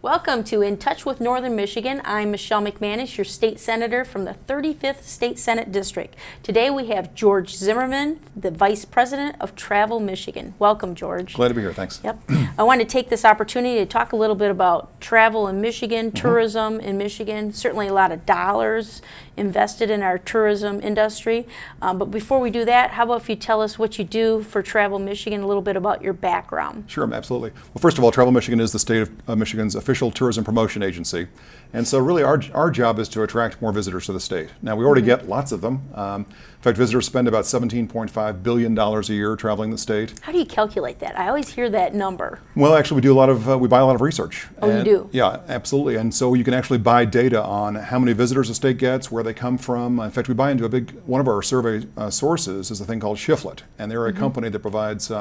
Welcome to In Touch with Northern Michigan. I'm Michelle Mcmanus, your state senator from the 35th State Senate District. Today we have George Zimmermann, the Vice President of Travel Michigan. Welcome, George. Glad to be here, thanks. Yep. I want to take this opportunity to talk a little bit about travel in Michigan, tourism in Michigan. Certainly a lot of dollars invested in our tourism industry. But before we do that, how about if you tell us what you do for Travel Michigan, a little bit about your background? Sure, absolutely. Well, first of all, Travel Michigan is the state of Michigan's official tourism promotion agency. And so really our job is to attract more visitors to the state. Now, we already get lots of them. In fact, visitors spend about $17.5 billion a year traveling the state. How do you calculate that? I always hear that number. Well, actually, we buy a lot of research. Oh, you do? Yeah, absolutely. And so you can actually buy data on how many visitors the state gets, where they come from. In fact, we buy into one of our survey sources is a thing called Shiflet. And they're a company that provides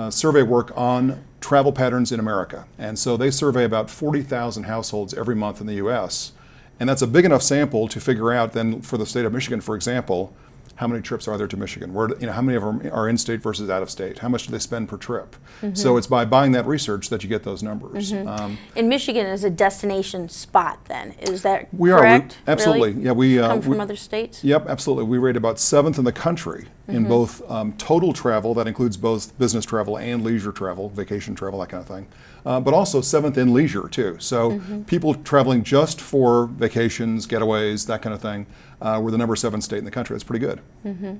survey work on travel patterns in America. And so they survey about 40,000 households every month in the U.S. And that's a big enough sample to figure out then for the state of Michigan, for example, how many trips are there to Michigan? How many of them are in-state versus out-of-state? How much do they spend per trip? So it's by buying that research that you get those numbers. And Michigan is a destination spot then, is that we correct? Are, absolutely. Really? Yeah, we come from other states? Yep, absolutely. We rate about 7th in the country in both total travel, that includes both business travel and leisure travel, vacation travel, that kind of thing. But also 7th in leisure too. So people traveling just for vacations, getaways, that kind of thing, we're the number 7 state in the country. That's pretty good.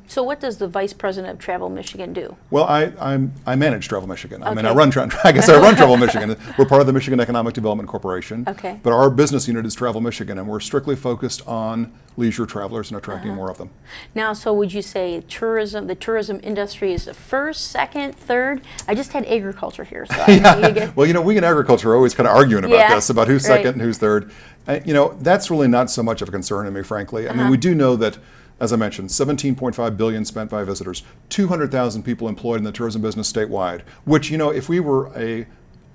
So what does the Vice President of Travel Michigan do? Well, I manage Travel Michigan. I mean, I run Travel Michigan. We're part of the Michigan Economic Development Corporation. Okay. But our business unit is Travel Michigan, and we're strictly focused on leisure travelers and attracting more of them. Now, so would you say the tourism industry is the first, second, third? I just had agriculture here, so I know you get... Well, we in agriculture are always kind of arguing about this, about who's second and who's third. That's really not so much of a concern to me, frankly. I mean, we do know that, as I mentioned, $17.5 billion spent by visitors, 200,000 people employed in the tourism business statewide, which, if we were a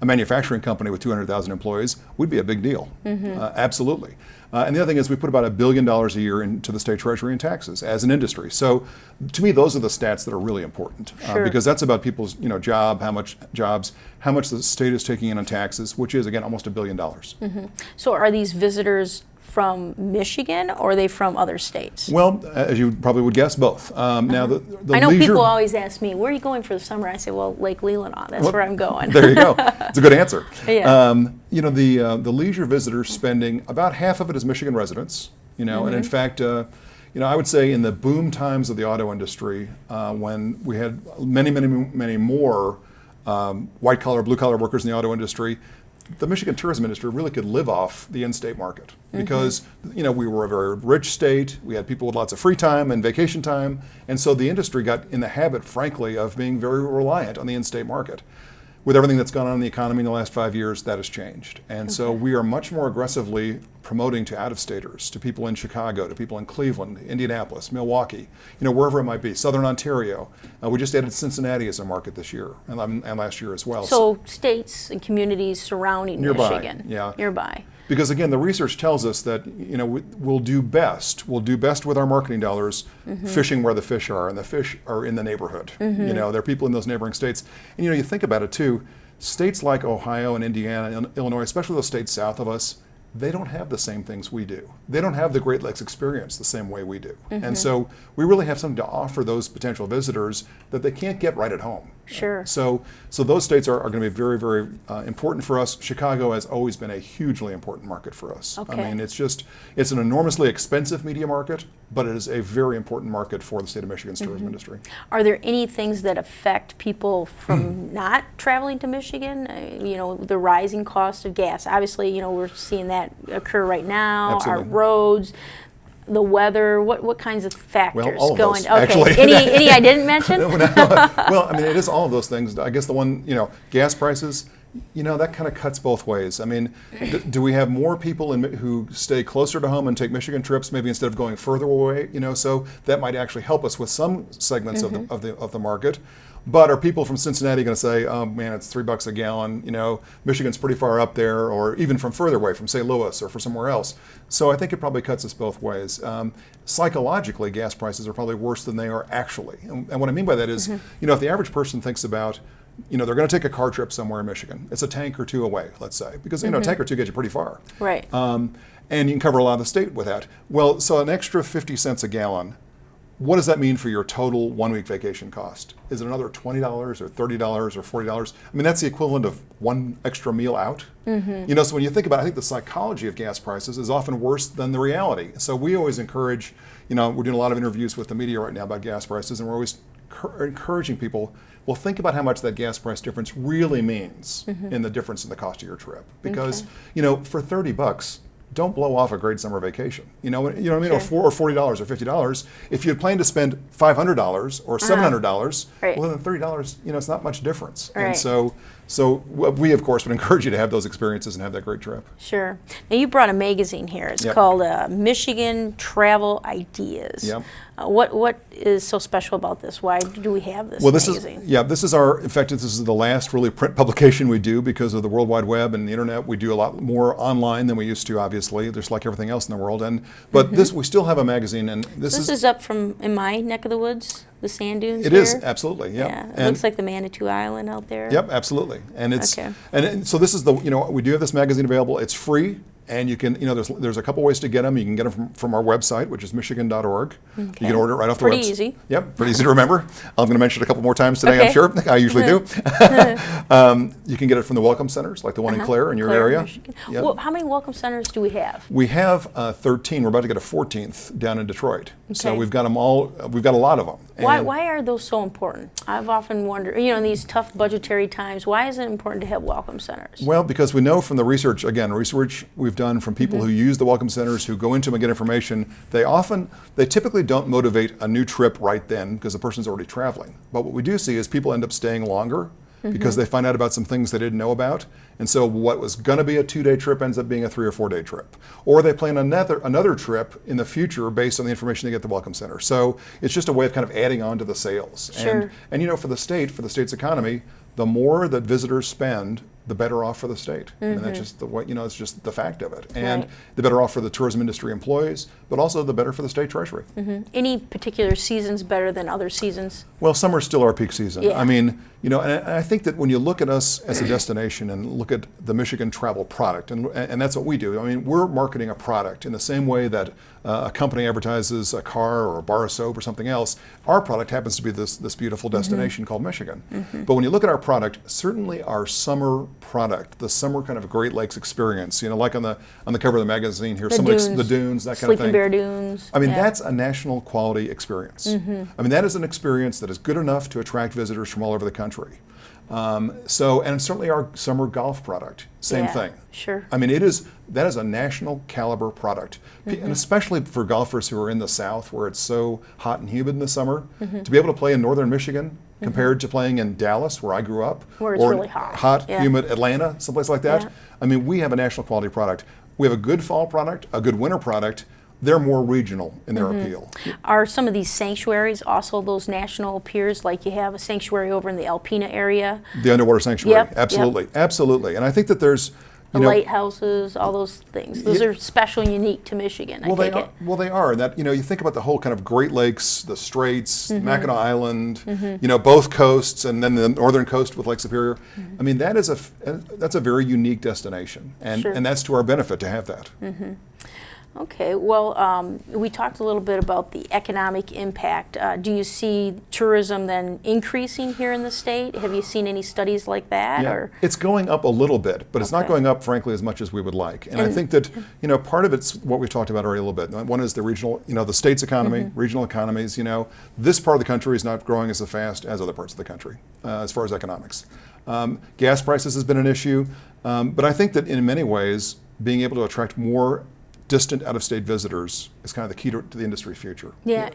manufacturing company with 200,000 employees, would be a big deal. Absolutely. And the other thing is we put about $1 billion a year into the state treasury in taxes as an industry. So to me, those are the stats that are really important because that's about people's how much the state is taking in on taxes, which is, again, almost $1 billion. So are these visitors from Michigan, or are they from other states? Well, as you probably would guess, both. Now, the I know leisure, people always ask me, where are you going for the summer? I say, well, Lake Leelanau, that's where I'm going. There you go. It's a good answer. Yeah. The leisure visitors spending, about half of it is Michigan residents, and in fact, I would say in the boom times of the auto industry, when we had many more white-collar, blue-collar workers in the auto industry, the Michigan tourism industry really could live off the in-state market because we were a very rich state. We had people with lots of free time and vacation time, and so the industry got in the habit, frankly, of being very reliant on the in-state market. With everything that's gone on in the economy in the last 5 years, that has changed. And so we are much more aggressively promoting to out-of-staters, to people in Chicago, to people in Cleveland, Indianapolis, Milwaukee, wherever it might be, Southern Ontario. We just added Cincinnati as a market this year and last year as well. So states and communities surrounding Michigan. Yeah. Nearby. Because again, the research tells us that we'll do best with our marketing dollars fishing where the fish are, and the fish are in the neighborhood. There are people in those neighboring states. And you think about it too, states like Ohio and Indiana and Illinois, especially those states south of us, they don't have the same things we do. They don't have the Great Lakes experience the same way we do. And so we really have something to offer those potential visitors that they can't get right at home. Sure. So those states are going to be very, very important for us. Chicago has always been a hugely important market for us. Okay. I mean, it's an enormously expensive media market, but it is a very important market for the state of Michigan's tourism industry. Are there any things that affect people from not traveling to Michigan? The rising cost of gas. Obviously, we're seeing that occur right now. Absolutely. Our roads, the weather. What kinds of factors all of go those, into? Okay. actually. Any I didn't mention? Well, I mean, it is all of those things. I guess the one, gas prices. That kind of cuts both ways. I mean, do we have more people who stay closer to home and take Michigan trips, maybe instead of going further away? So that might actually help us with some segments of the market. But are people from Cincinnati going to say, oh man, it's $3 a gallon, Michigan's pretty far up there, or even from further away, from St. Louis or from somewhere else? So I think it probably cuts us both ways. Psychologically, gas prices are probably worse than they are actually. And what I mean by that is, if the average person thinks about they're going to take a car trip somewhere in Michigan. It's a tank or two away, let's say, because a tank or two gets you pretty far. Right. And you can cover a lot of the state with that. Well, so an extra 50 cents a gallon, what does that mean for your total 1 week vacation cost? Is it another $20 or $30 or $40? I mean, that's the equivalent of one extra meal out. So when you think about it, I think the psychology of gas prices is often worse than the reality. So we always encourage, we're doing a lot of interviews with the media right now about gas prices, and we're always encouraging people, well, think about how much that gas price difference really means in the difference in the cost of your trip. Because, for $30, don't blow off a great summer vacation. You know what I mean? Sure. Or $40 or $50. If you had planned to spend $500 or $700, Right. well then $30, it's not much difference. Right. And so we of course would encourage you to have those experiences and have that great trip. Sure. Now you brought a magazine here. It's Yep. called Michigan Travel Ideas. Yep. What is so special about this? Why do we have this Well, this magazine? is in fact, this is the last really print publication we do because of the World Wide Web and the internet. We do a lot more online than we used to, obviously, just like everything else in the world. But we still have a magazine, and this is up in my neck of the woods, the sand dunes. It here. is, absolutely, yeah. Yeah, it looks like the Manitou Island out there. Yep, absolutely. And it's Okay. and so this is we do have this magazine available. It's free, and you can there's a couple ways to get them. You can get them from our website, which is michigan.org. You can order it right off the website. Pretty easy. Yep, pretty easy to remember. I'm going to mention it a couple more times today. Okay. I'm sure I usually do. You can get it from the welcome centers, like the one in Clare in your Clare, area. Michigan. Yep. Well, how many welcome centers do we have? We have 13. We're about to get a 14th down in Detroit. So Okay. we've got them all. We've got a lot of them. Why are those so important? I've often wondered, in these tough budgetary times, why is it important to have welcome centers? Well, because we know from the research we've done from people who use the welcome centers, who go into them and get information, they typically don't motivate a new trip right then because the person's already traveling. But what we do see is people end up staying longer because they find out about some things they didn't know about. And so what was going to be a 2-day trip ends up being a 3 or 4 day trip. Or they plan another trip in the future based on the information they get at the welcome center. So it's just a way of kind of adding on to the sales. Sure. And for the state's economy, the more that visitors spend, the better off for the state. And that's just it's just the fact of it. And Right. the better off for the tourism industry employees, but also the better for the state treasury. Any particular seasons better than other seasons? Well, summer's still our peak season. Yeah. I mean, and I think that when you look at us as a destination and look at the Michigan travel product, and that's what we do. I mean, we're marketing a product in the same way that a company advertises a car or a bar of soap or something else. Our product happens to be this beautiful destination called Michigan. But when you look at our product, certainly our summer product, the summer kind of Great Lakes experience, like on the cover of the magazine here, The the dunes, that kind of thing. Sleeping Bear Dunes. I mean, yeah. that's a national quality experience. I mean, that is an experience that is good enough to attract visitors from all over the country. And certainly our summer golf product, same Yeah, thing. sure. I mean, that is a national caliber product. And especially for golfers who are in the South where it's so hot and humid in the summer, to be able to play in northern Michigan compared to playing in Dallas, where I grew up, Where it's or really hot. Yeah. humid Atlanta, someplace like that. Yeah. I mean, we have a national quality product. We have a good fall product, a good winter product. They're more regional in their appeal. Are some of these sanctuaries also those national piers, like you have a sanctuary over in the Alpena area? The underwater sanctuary, Yep, absolutely, absolutely. And I think that there's, The lighthouses, all those things. Those are special and unique to Michigan, I take it. Well, they are. That you think about the whole kind of Great Lakes, the Straits, Mackinac Island, both coasts, and then the northern coast with Lake Superior. I mean, that's a very unique destination, and Sure. and that's to our benefit to have that. Okay, well, we talked a little bit about the economic impact. Do you see tourism then increasing here in the state? Have you seen any studies like that? Yeah, Or it's going up a little bit, but it's not Okay. going up, frankly, as much as we would like. And I think that, part of it's what we've talked about already a little bit. One is the regional, the state's economy, regional economies. This part of the country is not growing as fast as other parts of the country, as far as economics. Gas prices has been an issue, but I think that in many ways, being able to attract more distant out-of-state visitors is kind of the key to the industry's future. yeah,